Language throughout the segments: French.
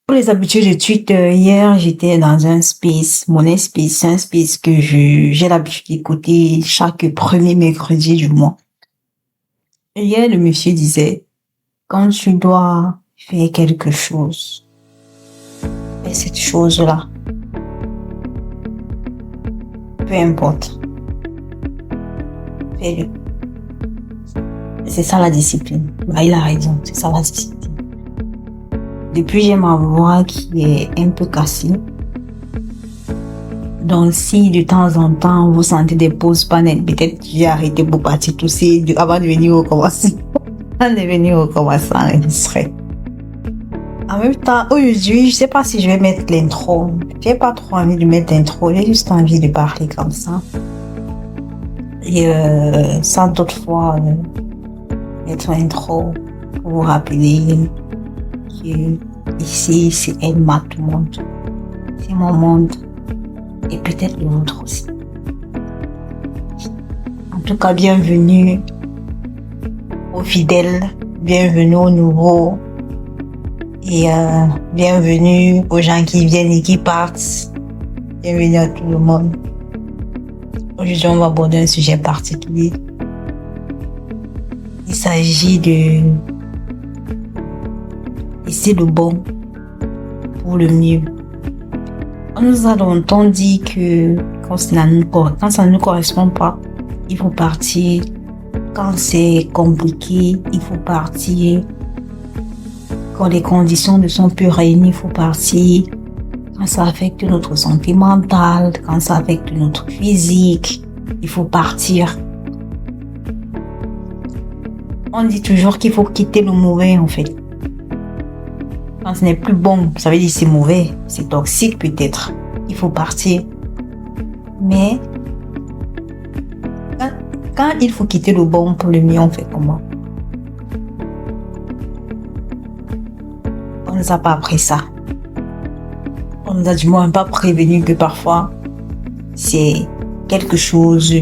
Pour les habitudes de Twitter, hier, j'étais dans un space, mon space, c'est un space que j'ai l'habitude d'écouter chaque premier mercredi du mois. Et hier, le monsieur disait, quand tu dois faire quelque chose, fais cette chose-là. Peu importe. Fais-le. C'est ça la discipline. Bah, il a raison, c'est ça la discipline. Depuis, j'ai ma voix qui est un peu cassée. Donc, si de temps en temps, vous sentez des pauses pas nettes, peut-être j'ai arrêté pour partir tousser avant de venir recommencer. Avant de venir recommencer à enregistrer. En même temps, aujourd'hui, je sais pas si je vais mettre l'intro. J'ai pas trop envie de mettre l'intro, j'ai juste envie de parler comme ça. Et sans toutefois mettre l'intro pour vous rappeler que ici, c'est Edma tout le monde. C'est mon monde. Et peut-être le vôtre aussi. En tout cas, bienvenue aux fidèles, bienvenue aux nouveaux et bienvenue aux gens qui viennent et qui partent. Bienvenue à tout le monde. Aujourd'hui, on va aborder un sujet particulier. Il s'agit de laisser le bon pour le mieux. On nous a longtemps dit que quand ça ne nous correspond pas, il faut partir. Quand c'est compliqué, il faut partir. Quand les conditions ne sont plus réunies, il faut partir. Quand ça affecte notre santé mentale, quand ça affecte notre physique, il faut partir. On dit toujours qu'il faut quitter le mauvais en fait. Quand ce n'est plus bon, ça veut dire que c'est mauvais, c'est toxique peut-être. Il faut partir. Mais quand il faut quitter le bon pour le mieux, on fait comment? On ne nous a pas appris ça. On nous a du moins pas prévenu que parfois c'est quelque chose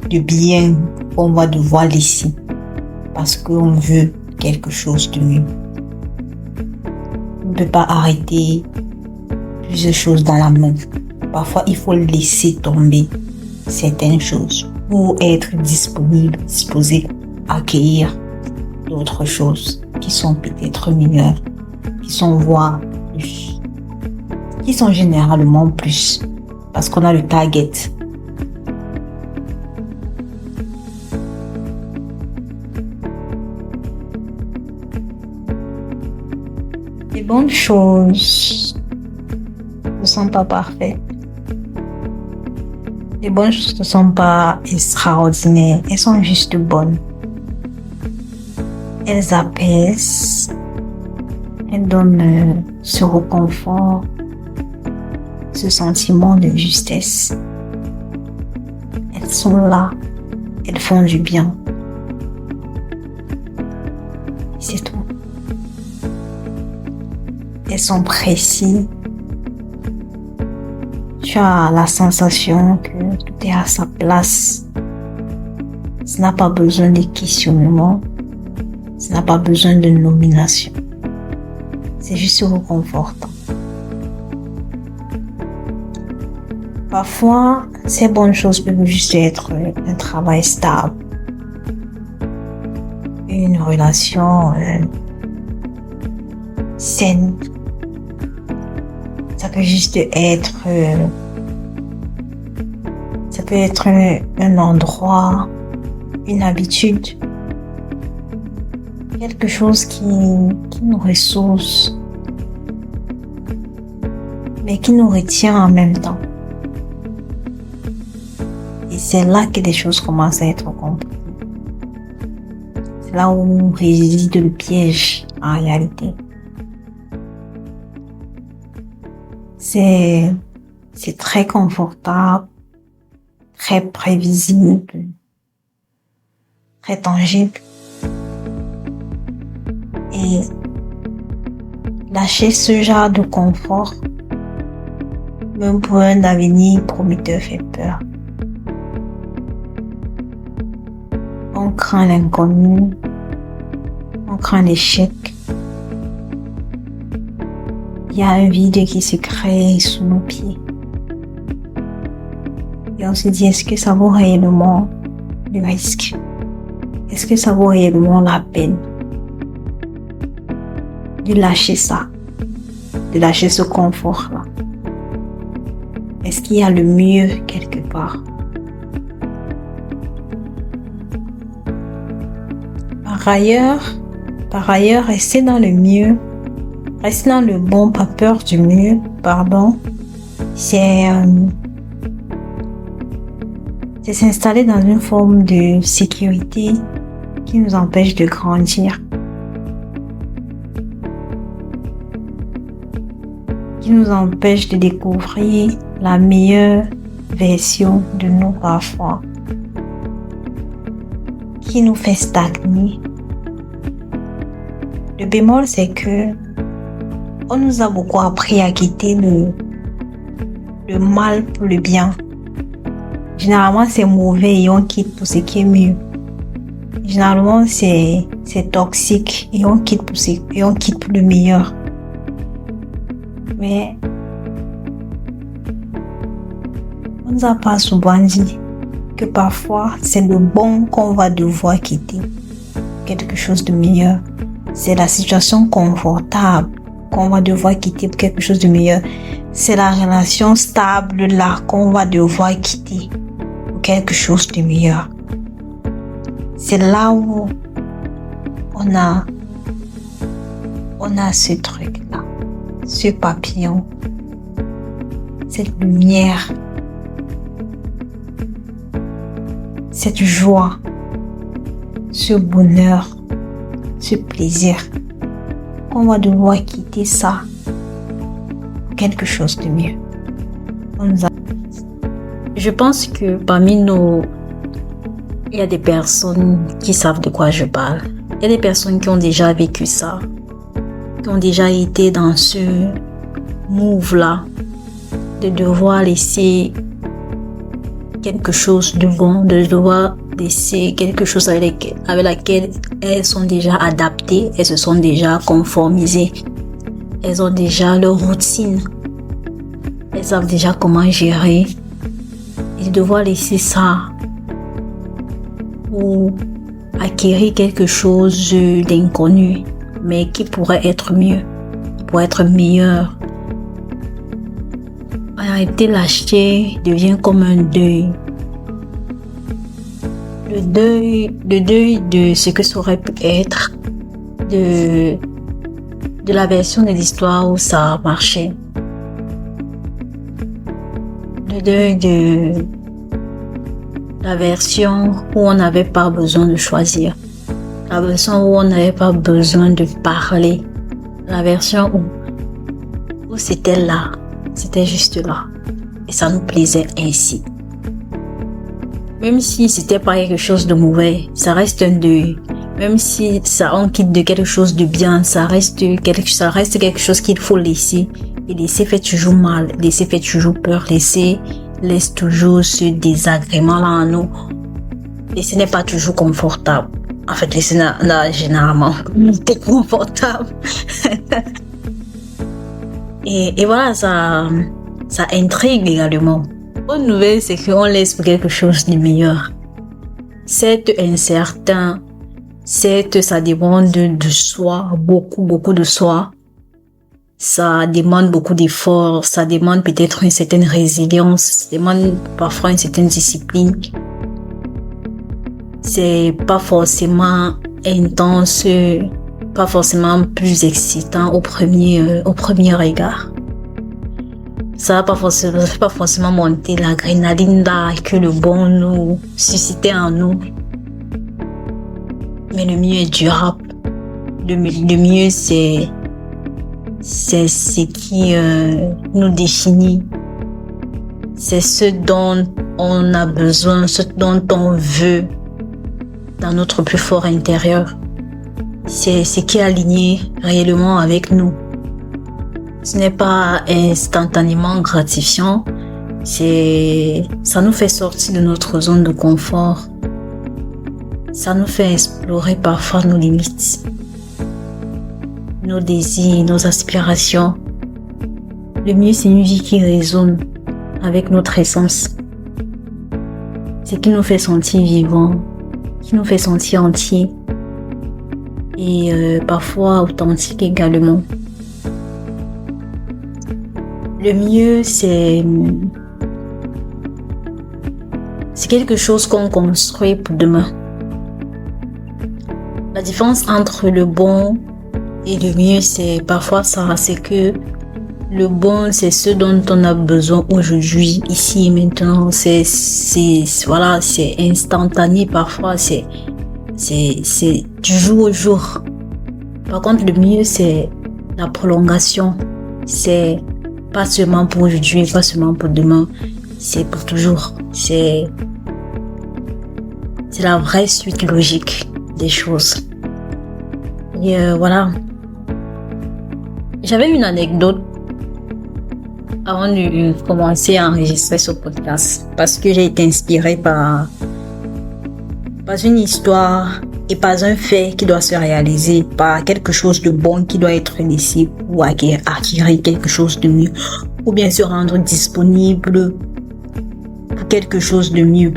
de bien qu'on va devoir laisser parce qu'on veut quelque chose de mieux. On ne peut pas arrêter plusieurs choses dans la main. Parfois, il faut laisser tomber certaines choses pour être disponible, disposé à accueillir d'autres choses qui sont peut-être meilleures, qui sont voire plus, qui sont généralement plus, parce qu'on a le target. Les bonnes choses ne sont pas parfaites. Les bonnes choses ne sont pas extraordinaires. Elles sont juste bonnes. Elles apaisent. Elles donnent ce réconfort, ce sentiment de justesse. Elles sont là. Elles font du bien. C'est tout. Elles sont précises. Tu as la sensation que tout est à sa place. Ça n'a pas besoin de questionnement. Ça n'a pas besoin de nomination. C'est juste réconfortant. Parfois, ces bonnes choses peuvent juste être un travail stable. Une relation saine. Ça peut juste être un endroit, une habitude, quelque chose qui nous ressource, mais qui nous retient en même temps. Et c'est là que les choses commencent à être compliquées. C'est là où réside le piège en réalité. C'est très confortable, très prévisible, très tangible. Et lâcher ce genre de confort, même pour un avenir prometteur, fait peur. On craint l'inconnu, on craint l'échec. il y a un vide qui se crée sous nos pieds. Et on se dit, est-ce que ça vaut réellement le risque? Est-ce que ça vaut réellement la peine de lâcher ça, de lâcher ce confort-là? Est-ce qu'il y a le mieux quelque part? Par ailleurs, rester dans le mieux, rester dans le bon, pas peur du mieux, c'est s'installer dans une forme de sécurité qui nous empêche de grandir, qui nous empêche de découvrir la meilleure version de nous parfois, qui nous fait stagner. Le bémol, c'est que on nous a beaucoup appris à quitter le mal pour le bien. Généralement, c'est mauvais et on quitte pour ce qui est mieux. Généralement, c'est toxique et on quitte pour le meilleur. Mais on nous a pas souvent dit que parfois, c'est le bon qu'on va devoir quitter. Quelque chose de meilleur. C'est la situation confortable qu'on va devoir quitter pour quelque chose de meilleur. C'est la relation stable là qu'on va devoir quitter pour quelque chose de meilleur. C'est là où on a ce truc là, ce papillon, cette lumière, cette joie, ce bonheur, ce plaisir, qu'on va devoir quitter ça pour quelque chose de mieux. Je pense que parmi nous, il y a des personnes qui savent de quoi je parle. Il y a des personnes qui ont déjà vécu ça, qui ont déjà été dans ce move-là, de devoir laisser quelque chose de bon, de devoir laisser quelque chose avec laquelle elles sont déjà adaptées, elles se sont déjà conformisées, elles ont déjà leur routine, elles savent déjà comment gérer, et de devoir laisser ça ou acquérir quelque chose d'inconnu, mais qui pourrait être mieux, pour être meilleur. En réalité, lâcher devient comme un deuil. Le deuil de ce que ça aurait pu être, de la version de l'histoire où ça a marché. Le deuil de la version où on n'avait pas besoin de choisir. La version où on n'avait pas besoin de parler. La version où c'était là. C'était juste là. Et ça nous plaisait ainsi. Même si c'était pas quelque chose de mauvais, ça reste un deuil. Même si on quitte de quelque chose de bien, ça reste quelque chose qu'il faut laisser. Et laisser fait toujours mal, laisser fait toujours peur, laisse toujours ce désagrément là en nous. Laisser n'est pas toujours confortable. En fait, laisser n'a généralement pas confortable. et voilà, ça intrigue également. Bonne nouvelle, c'est qu'on laisse pour quelque chose de meilleur. C'est incertain. Ça demande de soi, beaucoup de soi. Ça demande beaucoup d'efforts. Ça demande peut-être une certaine résilience. Ça demande parfois une certaine discipline. C'est pas forcément intense, pas forcément plus excitant au premier regard. Ça va pas forcément monter l'adrénaline là que le bon nous suscitait en nous. Mais le mieux est durable. Le mieux c'est ce qui nous définit. C'est ce dont on a besoin, ce dont on veut dans notre plus fort intérieur. C'est ce qui est aligné réellement avec nous. Ce n'est pas instantanément gratifiant. Ça nous fait sortir de notre zone de confort. Ça nous fait explorer parfois nos limites, nos désirs, nos aspirations. Le mieux, c'est une vie qui résonne avec notre essence. C'est qui nous fait sentir vivants, qui nous fait sentir entiers et parfois authentiques également. Le mieux, c'est quelque chose qu'on construit pour demain. La différence entre le bon et le mieux, c'est parfois ça, c'est que le bon, c'est ce dont on a besoin aujourd'hui, ici et maintenant. C'est instantané parfois, c'est du jour au jour. Par contre, le mieux, c'est la prolongation. C'est pas seulement pour aujourd'hui, pas seulement pour demain, c'est pour toujours. C'est la vraie suite logique des choses. Et voilà. J'avais une anecdote avant de commencer à enregistrer ce podcast parce que j'ai été inspirée par une histoire et pas un fait qui doit se réaliser, par quelque chose de bon qui doit être laissé ou acquérir quelque chose de mieux, ou bien se rendre disponible pour quelque chose de mieux.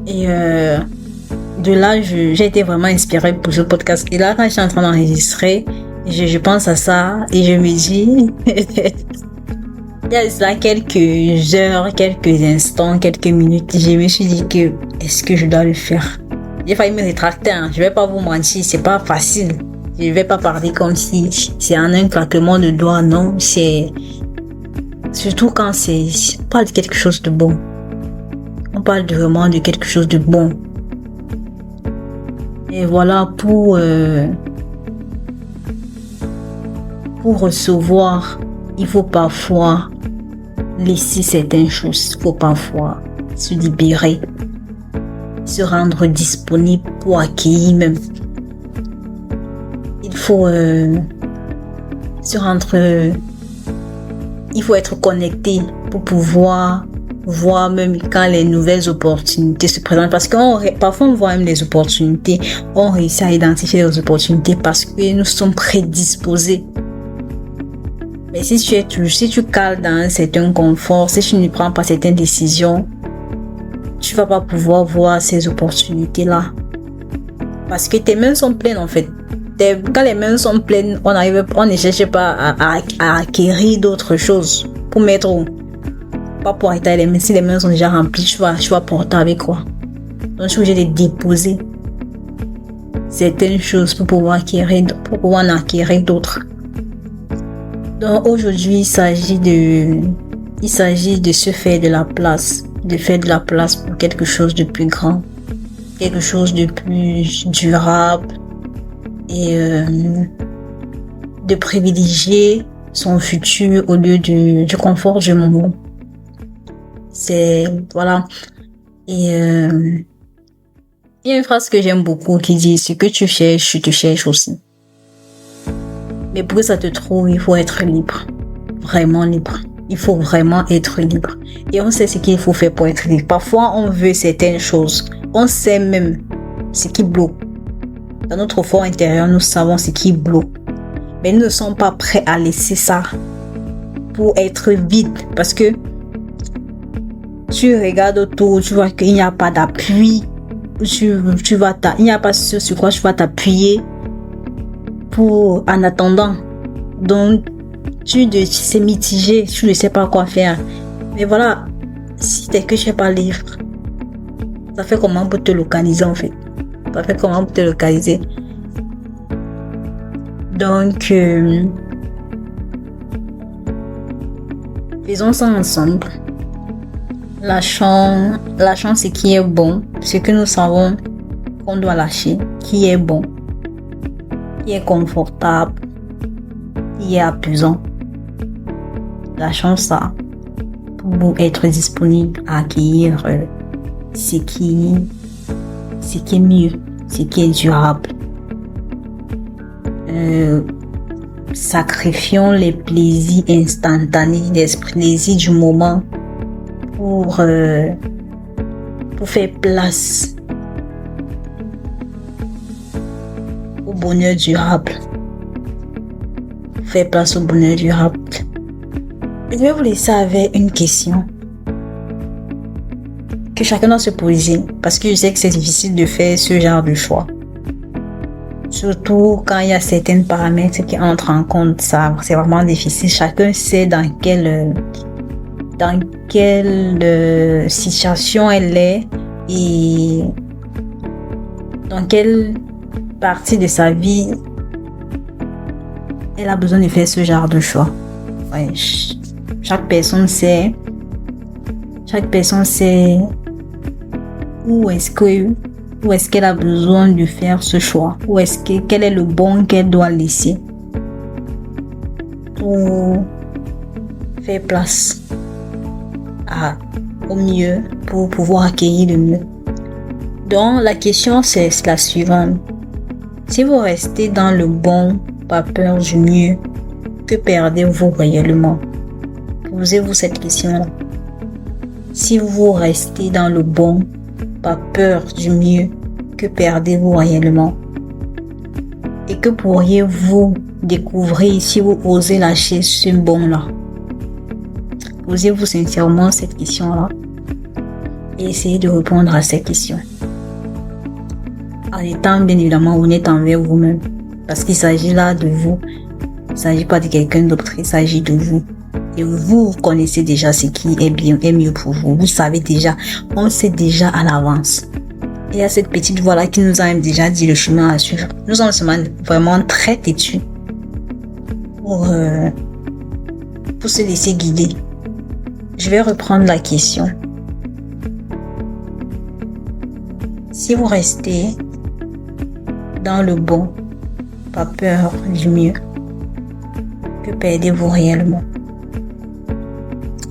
Et de là, j'ai été vraiment inspirée pour ce podcast. Et là, quand je suis en train d'enregistrer, je pense à ça et je me dis, il y a là quelques heures, quelques instants, quelques minutes, je me suis dit que est-ce que je dois le faire? J'ai failli me rétracter, hein. Je vais pas vous mentir, c'est pas facile. Je vais pas parler comme si c'est en un claquement de doigts, non. C'est surtout quand on parle de quelque chose de bon. On parle vraiment de quelque chose de bon. Et voilà, pour recevoir, il faut parfois laisser certaines choses. Il faut parfois se libérer, se rendre disponible pour accueillir même. Il faut il faut être connecté pour pouvoir voir même quand les nouvelles opportunités se présentent, parce que parfois on voit même les opportunités, on réussit à identifier les opportunités parce que nous sommes prédisposés. Mais si tu cales dans un certain confort, si tu ne prends pas certaines décisions, tu vas pas pouvoir voir ces opportunités-là. Parce que tes mains sont pleines en fait. Quand les mains sont pleines, on ne cherche pas à acquérir d'autres choses pour mettre où. Pas pour arrêter les mains. Si les mains sont déjà remplies, tu vas porter avec quoi? Donc, je suis obligée de déposer certaines choses pour pouvoir en acquérir d'autres. Donc, aujourd'hui, il s'agit de se faire de la place, pour quelque chose de plus grand, quelque chose de plus durable et de privilégier son futur au lieu du confort du moment. Voilà. Et il y a une phrase que j'aime beaucoup qui dit: ce que tu cherches, tu te cherches aussi. Mais pour que ça te trouve, il faut être libre. Vraiment libre. Il faut vraiment être libre. Et on sait ce qu'il faut faire pour être libre. Parfois, on veut certaines choses. On sait même ce qui bloque. Dans notre fort intérieur, nous savons ce qui bloque. Mais nous ne sommes pas prêts à laisser ça pour être vide. Parce que tu regardes autour, tu vois qu'il n'y a pas d'appui. Il n'y a pas ce sur quoi tu vas t'appuyer en attendant. Donc, tu sais mitigé, tu ne sais pas quoi faire. Mais voilà, si t'es que tu n'es pas libre, ça fait comment pour te localiser en fait? Donc, faisons ça ensemble. Lâchons ce qui est bon, ce que nous savons qu'on doit lâcher, qui est bon, qui est confortable, qui est apaisant. Lâchons ça pour être disponible à accueillir ce qui est mieux, ce qui est durable. Sacrifions les plaisirs instantanés, les plaisirs du moment pour faire place au bonheur durable. faire place au bonheur durable. Je vais vous laisser avec une question que chacun doit se poser, parce que je sais que c'est difficile de faire ce genre de choix. Surtout quand il y a certains paramètres qui entrent en compte, ça, c'est vraiment difficile. Chacun sait dans quelle situation elle est et dans quelle partie de sa vie elle a besoin de faire ce genre de choix. Ouais, chaque personne sait où est-ce qu'elle a besoin de faire ce choix, quel est le bon qu'elle doit laisser pour faire place au mieux, pour pouvoir accueillir le mieux. Donc la question c'est la suivante: si vous restez dans le bon, pas peur du mieux, que perdez-vous réellement? Posez-vous cette question-là. Si vous restez dans le bon, pas peur du mieux, que perdez-vous réellement? Et que pourriez-vous découvrir si vous osez lâcher ce bon-là? Posez-vous sincèrement cette question-là et essayez de répondre à cette question en étant bien évidemment honnête envers vous-même, parce qu'il s'agit là de vous. Il ne s'agit pas de quelqu'un d'autre, il s'agit de vous. Et vous connaissez déjà ce qui est bien et mieux pour vous. Vous savez déjà, on sait déjà à l'avance. Il y a cette petite voix-là qui nous a même déjà dit le chemin à suivre. Nous sommes vraiment très têtus pour se laisser guider. Je vais reprendre la question. Si vous restez dans le bon, pas peur du mieux, que perdez-vous réellement?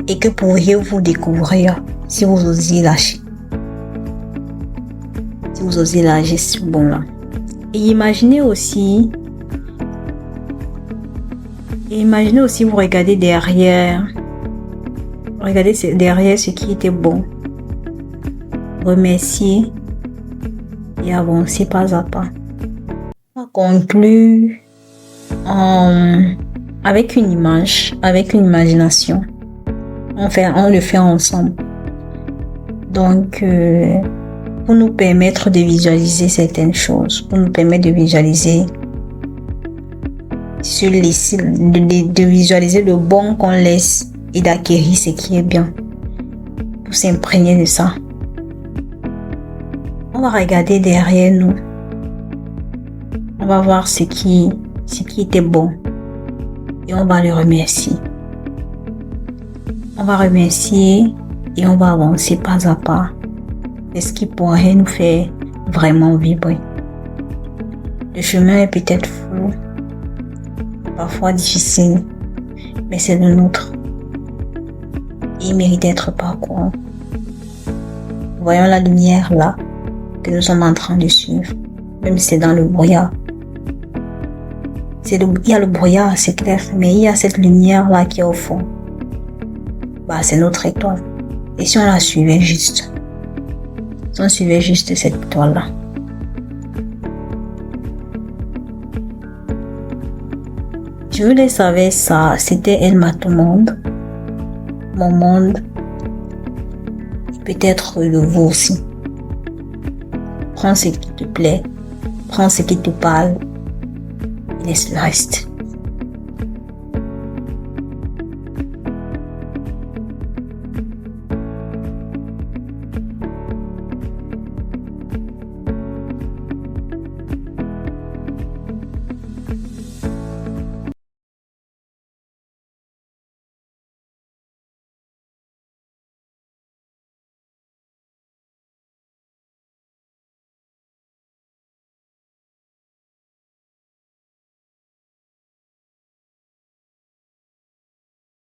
Et que pourriez-vous découvrir si vous osiez lâcher? Si vous osiez lâcher ce bon-là. Et imaginez aussi, vous regardez derrière ce qui était bon. Remerciez et avancez pas à pas. On va conclure avec une image, avec une imagination. On le fait ensemble. Donc, pour nous permettre de visualiser certaines choses, pour nous permettre de visualiser de visualiser le bon qu'on laisse et d'acquérir ce qui est bien, pour s'imprégner de ça. On va regarder derrière nous. On va voir ce qui était bon et on va le remercier. On va remercier et on va avancer pas à pas. C'est ce qui pourrait nous faire vraiment vibrer. Le chemin est peut-être flou, parfois difficile, mais c'est le nôtre. Et il mérite d'être parcouru. Voyons la lumière là que nous sommes en train de suivre, même si c'est dans le brouillard. Il y a le brouillard, c'est clair, mais il y a cette lumière là qui est au fond. C'est notre étoile. Et si on la suivait juste, cette étoile là, je voulais savoir ça. C'était Elle Mato Monde, mon monde, peut-être le vôtre aussi. Prends ce qui te plaît, prends ce qui te parle et laisse le reste.